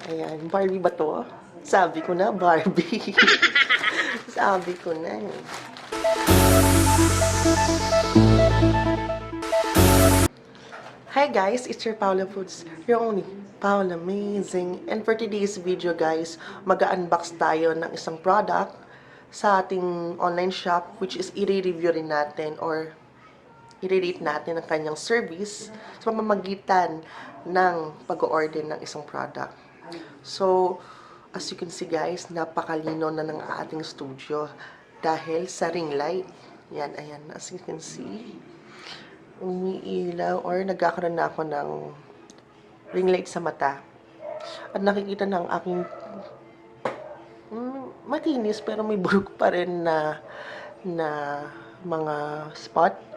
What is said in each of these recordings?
Ayan, Barbie ba to? Sabi ko na, Barbie. Sabi ko na eh. Hi guys, it's your Paula Foods, your only Paula Amazing. And for today's video guys, mag-unbox tayo ng isang product sa ating online shop, which is i-review rin natin or i-rate natin ang kanyang service sa pamamagitan ng pag-order ng isang product. So, as you can see guys, napakalino na ng ating studio dahil sa ring light. Yan, ayan, as you can see, umiilaw or nagkakaroon na ako ng ring light sa mata. At nakikita ng aking matinis pero may bulok pa rin na mga spot.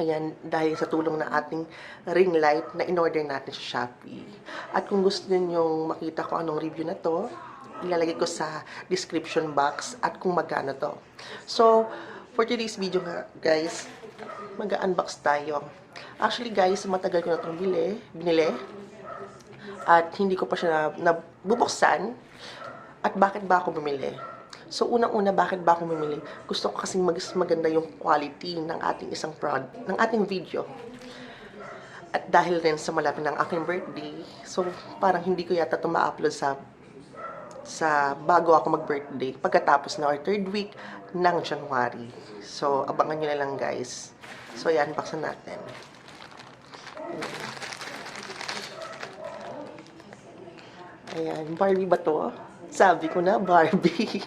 Ayan, dahil sa tulong ng ating ring light na in-order natin sa Shopee. At kung gusto ninyong makita ko anong review na to, ilalagay ko sa description box at kung magkano to. So, for today's video nga, guys, mag-unbox tayo. Actually, guys, matagal ko na itong binili. At hindi ko pa siya nabubuksan. At bakit ba ako bumili? So, unang-una, bakit ba ako bumili? Gusto ko kasing maganda yung quality ng ating isang product, ng ating video. At dahil rin sa malapit ng aking birthday, so parang hindi ko yata ito ma-upload sa bago ako mag-birthday, pagkatapos na or third week ng January. So, abangan nyo na lang guys. So, yan, unboxan natin. Ayan, Barbie ba to? Sabi ko na, Barbie.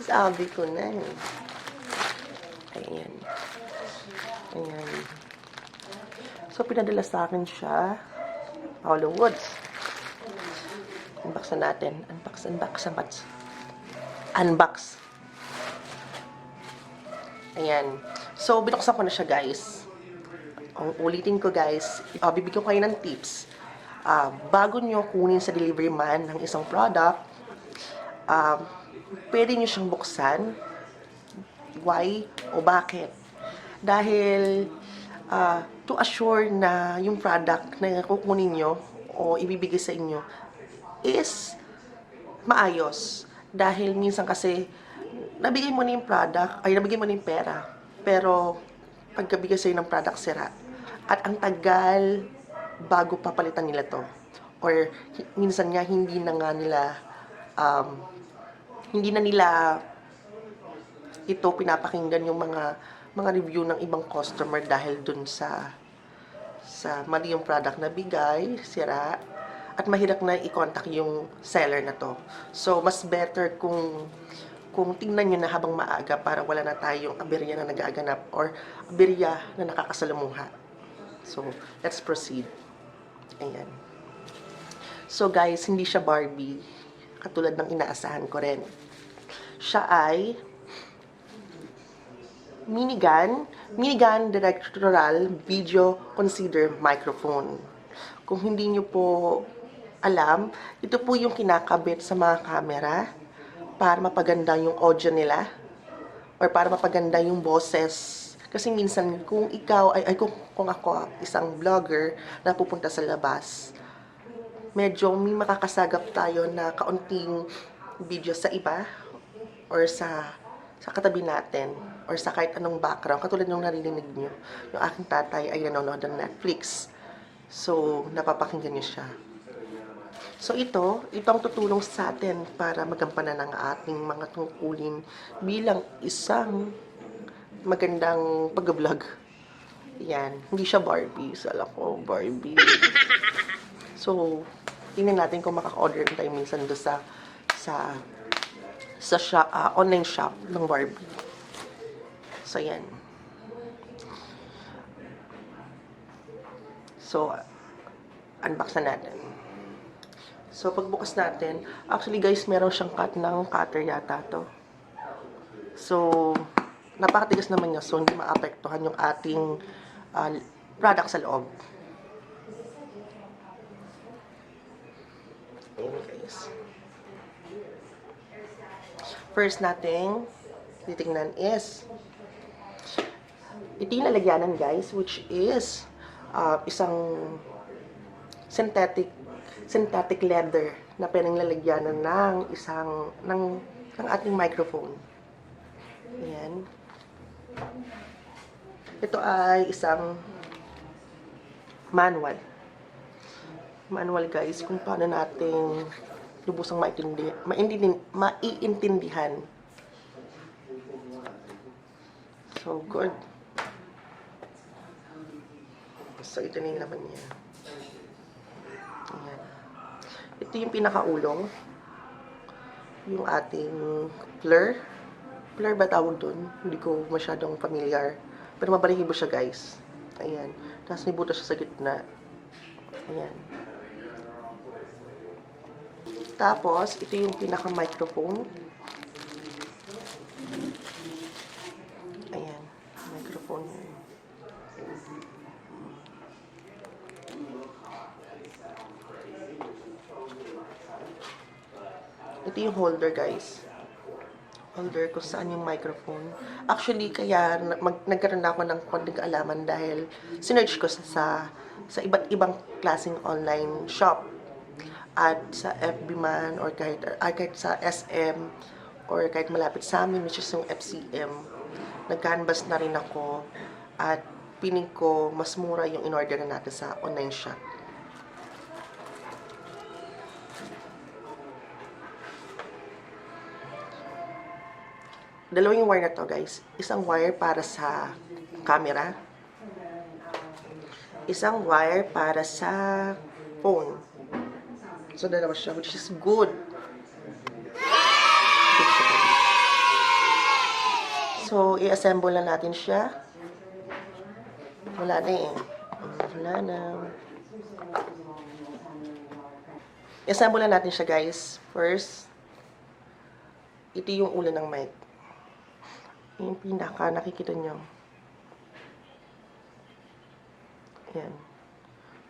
Sabi ko na eh. Ayan. Ayan. So, pinadala sa akin siya. Paula Woods. Unboxan natin. Unbox. Ayan. So, binuksan ko na siya, guys. Ang ulitin ko, guys, bibigyan ko kayo ng tips. Bago nyo kunin sa delivery man ng isang product, pwede nyo siyang buksan. Why o bakit? Dahil to assure na yung product na kukunin nyo o ibibigay sa inyo is maayos. Dahil minsan kasi nabigay mo na yung product, ay nabigay mo na yung pera, pero pagkabigay sa'yo ng product, sira. At ang tagal bago papalitan nila to. Or minsan nga hindi na nila ito pinapakinggan yung mga review ng ibang customer dahil dun sa mali yung product na bigay, sira, at mahirap na i-contact yung seller na to. So, mas better kung tingnan nyo na habang maaga para wala na tayong aberya na nag-aaganap or aberya na nakakasalamuha. So, let's proceed. Ayan. So, guys, hindi siya Barbie. Katulad ng inaasahan ko rin. Siya ay minigun directorial video consider microphone. Kung hindi nyo po alam, ito po yung kinakabit sa mga camera para mapaganda yung audio nila or para mapaganda yung boses. Kasi minsan kung ikaw kung ako isang vlogger na pupunta sa labas, medyo may makakasagap tayo na kaunting video sa iba or sa katabi natin or sa kahit anong background. Katulad yung narinig nyo, yung aking tatay ay nanonood ng Netflix. So, napapakinggan nyo siya. So, ito ang tutulong sa atin para magampanan ang ating mga tungkulin bilang isang magandang pag-vlog. Yan. Hindi siya Barbie. Sala ko, Barbie. So, tingnan natin kung makaka-order tayo minsan doon sa online shop ng Barbie. So, yan. So, unbox na natin. So, pagbukas natin, actually guys, meron siyang cutter yata to. So, napakatigas naman niya, so hindi maapektuhan yung ating product sa loob. Ayan guys. First nating titingnan is ito yung lalagyanan guys, which is isang synthetic synthetic leather na pwedeng lalagyanan ng ng ating microphone. Ayan. Ito ay isang manual. Manual guys, kung paano natin lubusang maiintindihan. So good. So ito na yung laman niya. Ayan. Ito yung pinakaulong. Yung ating fleur. Fleur ba tawag dun? Hindi ko masyadong familiar. Pero mabalahibo siya guys. Ayan. Tapos may butas siya sa gitna. Ayan. Tapos, ito yung pinaka-microphone. Ayan. Microphone. Ito yung holder guys. Holder kung saan yung microphone. Actually, kaya nagkaroon na ako ng konting kaalaman dahil sinerch ko sa iba't ibang klaseng online shop. At sa FB man, or kahit sa SM, or kahit malapit sa amin, which is yung FCM, nag-canvas na rin ako, at piling ko mas mura yung in-order na natin sa online shop. Dalawang wire na to guys. Isang wire para sa camera. Isang wire para sa phone. So, dalawa siya, which is good. So, i-assemble na natin siya. Wala na eh. Wala na. I-assemble na natin siya guys. First, ito yung ulo ng mic. Yung pinaka, nakikita nyo. Ayan.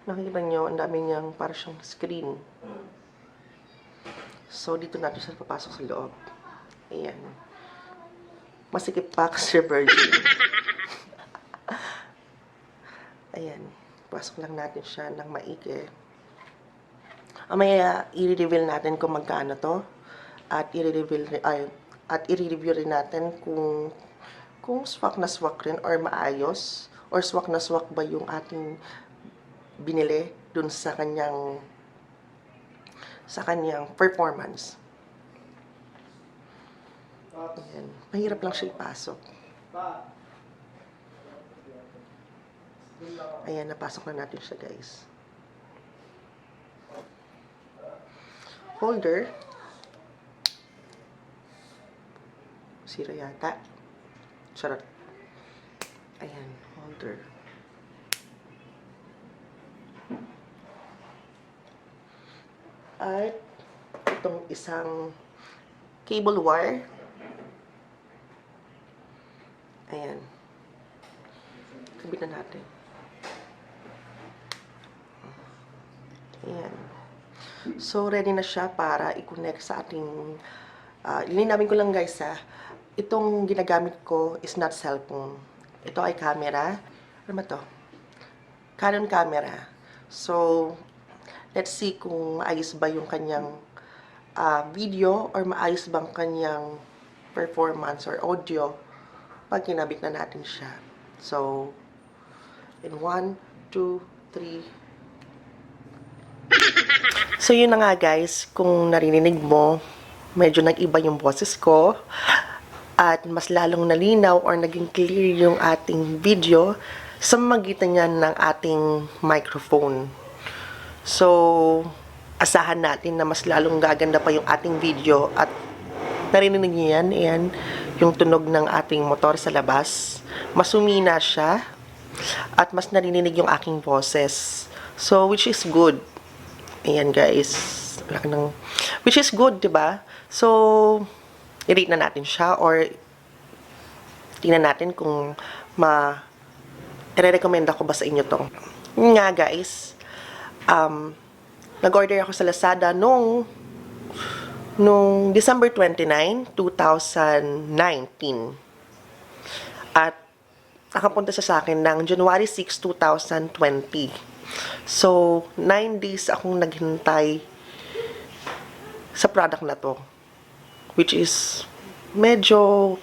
Nakikita nyo, ang dami niyang para siyang screen. So, dito natin siya papasok sa loob. Ayan. Masikip pa kasi virgin. Ayan. Pasok lang natin siya ng maigi. Mamaya, i-reveal natin kung magkano to. At i-review rin natin kung swak na swak rin or maayos. Or swak na swak ba yung ating binili dun sa kanyang performance. Ayan. Mahirap lang siya ipasok. Ayan, napasok na natin siya guys. Holder. Sira yata. Charot. Ayan, holder. At itong isang cable wire. Ayan. Kabit na natin. Ayan. So, ready na siya para i-connect sa ating linawin ko lang guys itong ginagamit ko is not cellphone. Ito ay camera. Ano ba to? Canon camera. So, let's see kung maayos ba yung kanyang video or maayos bang kanyang performance or audio pag kinabit na natin siya. So, in 1, 2, 3. So, yun na nga guys. Kung narinig mo, medyo nag-iba yung boses ko. At mas lalong nalinaw or naging clear yung ating video sa magitan niya ng ating microphone. So, asahan natin na mas lalong gaganda pa yung ating video at narinig niyo yan, ayan, yung tunog ng ating motor sa labas. Mas humina siya at mas narinig yung aking boses. So, which is good. Ayan guys. Which is good, diba? So, i-rate na natin siya or tingnan natin kung i-recommend ako ba sa inyo to. Yun nga guys, nag-order ako sa Lazada nung December 29, 2019. At nakapunta siya sa akin ng January 6, 2020. So, 9 days akong naghintay sa product na to. Which is medyo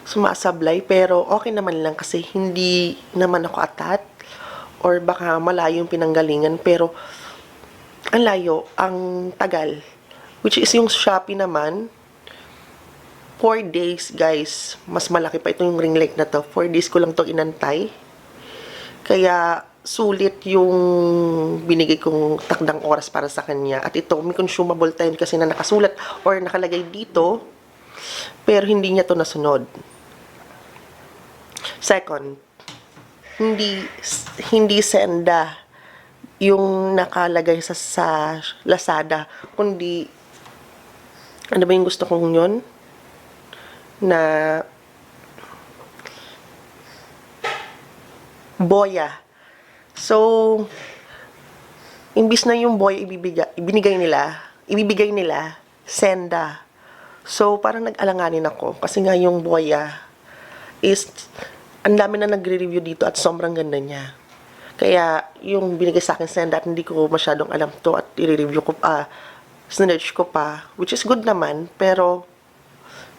sumasablay, pero okay naman lang kasi hindi naman ako atat or baka malayo yung pinanggalingan, pero ang layo, ang tagal. Which is yung Shopee naman, 4 days, guys. Mas malaki pa ito yung ring light na to. 4 days ko lang to inantay. Kaya, sulit yung binigay kong takdang oras para sa kanya. At ito, may consumable time kasi na nakasulat or nakalagay dito, pero hindi niya to nasunod. Second, hindi Senda yung nakalagay sa Lazada, kundi, ano ba yung gusto kong yun? Na boya. So, imbis na yung boya ibibigay nila, Senda. So, parang nag-alanganin ako. Kasi nga yung boya is, ang dami na nagre-review dito at sobrang ganda niya. Kaya, yung binigay sa akin Senda at hindi ko masyadong alam to at i-review ko pa, sinerch ko pa, which is good naman, pero,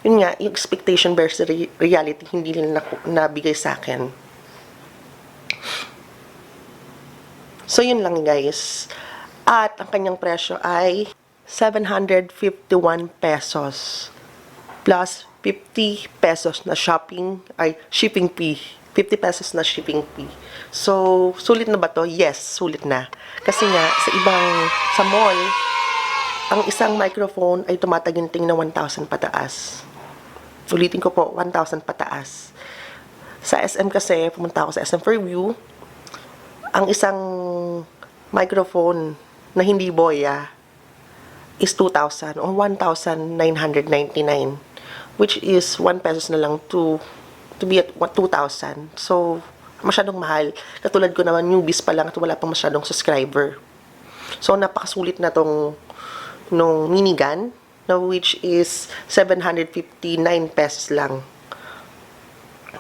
yun nga, yung expectation versus reality, hindi nila nabigay sa akin. So, yun lang guys. At ang kanyang presyo ay 751 pesos. Plus 50 pesos na shipping fee. 50 pesos na shipping fee. So, sulit na ba to? Yes, sulit na. Kasi nga, sa mall, ang isang microphone ay tumataginting na 1,000 pataas. Ulitin ko po, 1,000 pataas. Sa SM kasi, pumunta ako sa SM for View, ang isang microphone na hindi boya is 2,000 or 1,999, which is 1 pesos na lang to be at 2,000. So, masyadong mahal. Katulad ko naman, newbies pa lang at wala pang masyadong subscriber. So, napakasulit na nung minigun, na which is 759 pesos lang.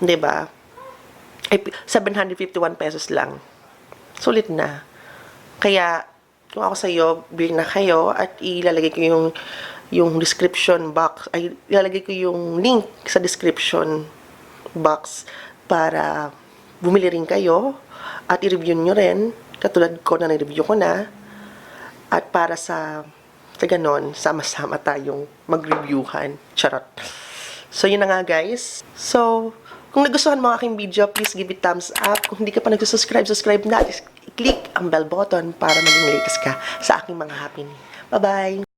'Di ba? 751 pesos lang. Sulit na. Kaya, kung ako sa iyo, bili na kayo at ilalagay ko yung description box, ay ilalagay ko yung link sa description box para bumili rin kayo at i-review nyo rin, katulad ko na na-review ko na, at para sa ganon, sama-sama tayong mag-reviewhan. Charot. So, yun na nga guys. So, kung nagustuhan mo ang aking video, please give it thumbs up. Kung hindi ka pa nagsusubscribe, subscribe na. I-click ang bell button para maging latest ka sa aking mga happening. Bye-bye!